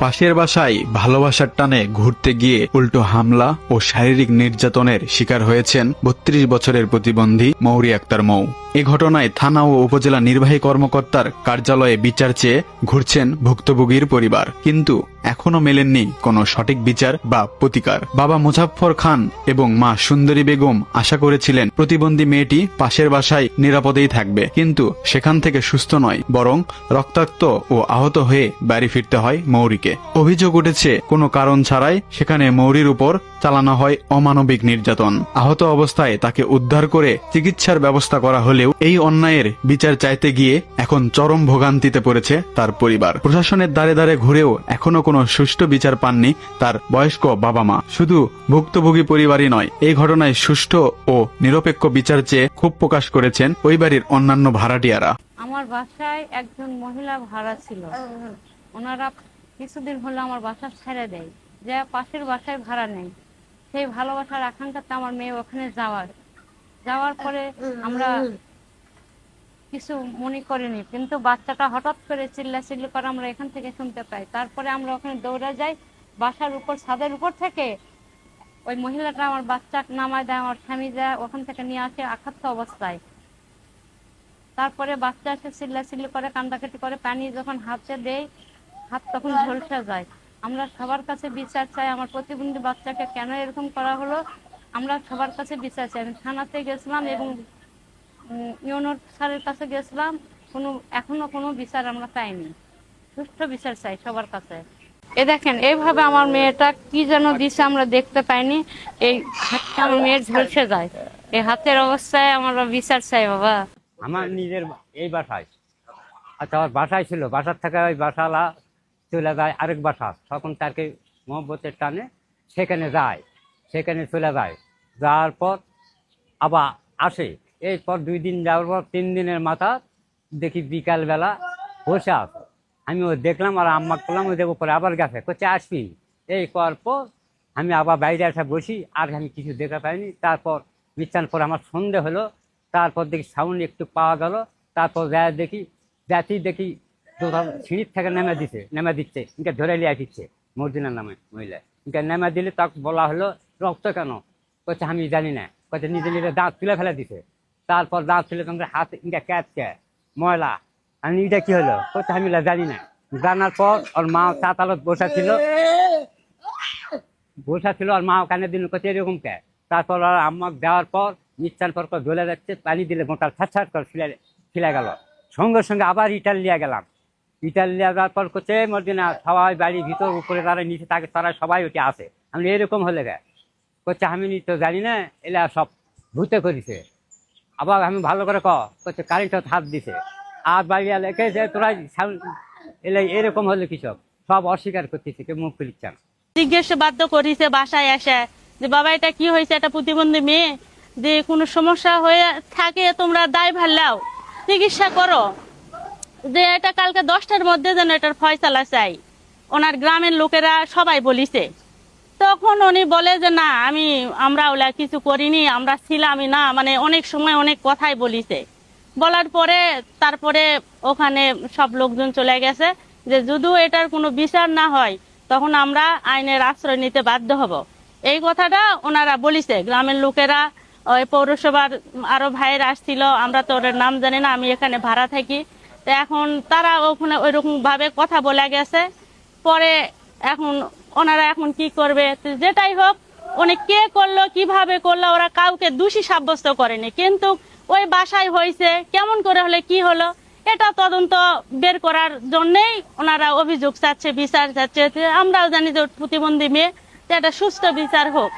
পাশের বাসায় ভালোবাসার টানে ঘুরতে গিয়ে উল্টো হামলা ও শারীরিক নির্যাতনের শিকার হয়েছেন ৩২ বছরের প্রতিবন্ধী মৌরি আক্তার মৌ। এ ঘটনায় থানা ও উপজেলা নির্বাহী কর্মকর্তার কার্যালয়ে বিচার চেয়ে ঘুরছেন ভুক্তভোগীর পরিবার, কিন্তু এখনো মেলেননি কোনো সঠিক বিচার বা প্রতিকার। বাবা মুজাফফর খান এবং মা সুন্দরী বেগম আশা করেছিলেন প্রতিবন্ধী মেয়েটি পাশের বাসায় নিরাপদেই থাকবে, কিন্তু সেখান থেকে সুস্থ নয়, বরং রক্তাক্ত ও আহত হয়ে বাড়ি ফিরতে হয় মৌরিকে। অভিযোগ উঠেছে কোনো কারণ ছাড়াই সেখানে মৌরির উপর চালানো হয় অমানবিক নির্যাতন। আহত অবস্থায় তাকে উদ্ধার করে চিকিৎসার ব্যবস্থা করা হলেও এই অন্যায়ের বিচার চাইতে গিয়ে এখন চরম ভোগান্তিতে পড়েছে তার পরিবার। প্রশাসনের দ্বারে দ্বারে ঘুরেও এখনো কোনো সুষ্ঠু বিচার পাননি তার বয়স্ক বাবা মা। শুধু ভুক্তভোগী পরিবারই নয়, এই ঘটনায় সুষ্ঠু ও নিরপেক্ষ বিচার চেয়ে ক্ষোভ প্রকাশ করেছেন ওই বাড়ির অন্যান্য ভাড়াটিয়ারা। আমার বাসায় একজন মহিলা ভাড়া ছিল, ওনারা কিছুদিন হলো আমার বাসা ছেড়ে দেয়, যে পাশের বাসায় ভাড়া নেই। সেই ভালোবাসার আকাঙ্ক্ষাতে আমার মেয়ে ওখানে যাওয়ার পরে আমরা কিছু মনে করিনি, কিন্তু বাচ্চাটা হঠাৎ করে চিল্লাচিল্লি করে আমরা এখান থেকে শুনতে পাই। তারপরে আমরা ওখানে দৌড়ে যাই, বাসার উপর ছাদের উপর থেকে ওই মহিলাটা আমার বাচ্চা নামায় দেয়, আমার স্বামী যায় ওখান থেকে নিয়ে আসে আঘাত অবস্থায়। তারপরে বাচ্চা এসে চিল্লাচিল্লি করে, কান্দাকাটি করে, পানি যখন হাতে দেয় হাত তখন ঝলসে যায়। আমরা সবার কাছে বিচার চাই, আমার প্রতিবন্ধী বাচ্চাকে কেন এরকম করা হলো, আমরা সবার কাছে বিচার চাই। আমি থানাতে গেছিলাম এবং ইউনোর স্যারের কাছে গেছিলাম, এখনো কোনো বিচার আমরা পাইনি। সুষ্ঠু বিচার চাই সবার কাছে। এ দেখেন এইভাবে আমার মেয়েটা কি যেন দিছে আমরা দেখতে পাইনি, এই হাতটা আমার মেয়ের ঝলসে যায়, এই হাতের অবস্থায় আমরা বিচার চাই বাবা। আমার নিজের এই বাসায়, আচ্ছা আমার বাসায় ছিল, বাসার থেকে ওই বাসালা চলে যায় আরেক বাসা, তখন তাকে মহব্বতের টানে সেখানে চলে যায়। যাওয়ার পর আবার আসে, এরপর 2 দিন যাওয়ার পর 3 দিনের মাথা দেখি বিকালবেলা বসে আছে। আমি ও দেখলাম আর আম্মা করলাম, ওই দেখো পরে আবার গেছে, করছে আসবি। এই করার পর আমি আবার বাইরে এসে বসি, আর আমি কিছু দেখা পাইনি। তারপর বিছান পর আমার সন্দেহ হলো, তারপর দেখি সাউন্ড একটু পাওয়া গেল, তারপর দেখি সিঁড়ির থেকে নেমে দিচ্ছে, ইনকা ধরে লিয়ে দিচ্ছে, মর্জিনার নামে মহিলা। ইনকা নেমে দিলে তাকে বলা হলো রক্ত কেন, করছে আমি জানি না, করছে নিজে দাঁত তুলে ফেলে দিছে। তারপর দাঁত তুলে তোমার হাত ইনকা ক্যাচকে ময়লা, আমি এটা কি হলো, করছে আমি জানি না। জানার পর ওর মা চাতালত বসা ছিল, আর মা কানে দিল, করছে এরকম কে। তারপর ওর আম্মা দেওয়ার পর নিচ্ছান পর জ্বলে যাচ্ছে, পানি দিলে মোটা ছাট করে ফিলে গেল। সঙ্গে সঙ্গে আবার ইটালিয়া গেলাম, ইটালিয়া যাওয়ার পর করছে মর্জিনা সবাই বাড়ির ভিতর উপরে তারা নিচে তাকে তারা সবাই ওটি আসে। আমি এরকম হলে গে, করছে আমি তো জানি না, এলা সব ভূতে করেছে। আবার আমি ভালো করে করছে কারেন্ট হাত দিছে, আর বাড়ি এলাকে যে তোরা এলে এরকম হলে কি সব অস্বীকার করতেছে, কেউ মুখ খুলিচ্ছে না। জিজ্ঞেস বাধ্য করেছে বাসায় এসে যে বাবা এটা কি হয়েছে, এটা প্রতিবন্ধী মেয়ে, যে কোনো সমস্যা হয়ে থাকে তোমরা দায়ভার নাও, চিকিৎসা করো, যে এটা কালকে 10টার মধ্যে যেন এটার ফয়সালা চাই। ওনার গ্রামের লোকেরা সবাই বলিছে। তখন উনি বলে যে না আমরা ওলা কিছু করিনি, আমরা ছিলামই না, মানে অনেক সময় অনেক কথাই বলিছে। বলার পরে তারপরে ওখানে সব লোকজন চলে গেছে, যে যদিও এটার কোনো বিচার না হয় তখন আমরা আইনের আশ্রয় নিতে বাধ্য হব। এই কথাটা ওনারা বলিছে গ্রামের লোকেরা। ওই পৌরসভার আরো ভাইয়ের আসছিল, আমরা তো ওদের নাম জানি না, আমি এখানে ভাড়া থাকি। তো এখন তারা ওখানে ওইরকম ভাবে কথা বলে গেছে। পরে এখন ওনারা এখন কি করবে, যেটাই হোক, উনি কে করলো কিভাবে করলো ওরা কাউকে দোষী সাব্যস্ত করেনি, কিন্তু ওই বাসায় হয়েছে কেমন করে হলে কি হলো এটা তদন্ত বের করার জন্যই ওনারা অভিযোগ চাচ্ছে, বিচার চাচ্ছে। আমরাও জানি যে প্রতিবন্ধী মেয়ে, এটা সুস্থ বিচার হোক।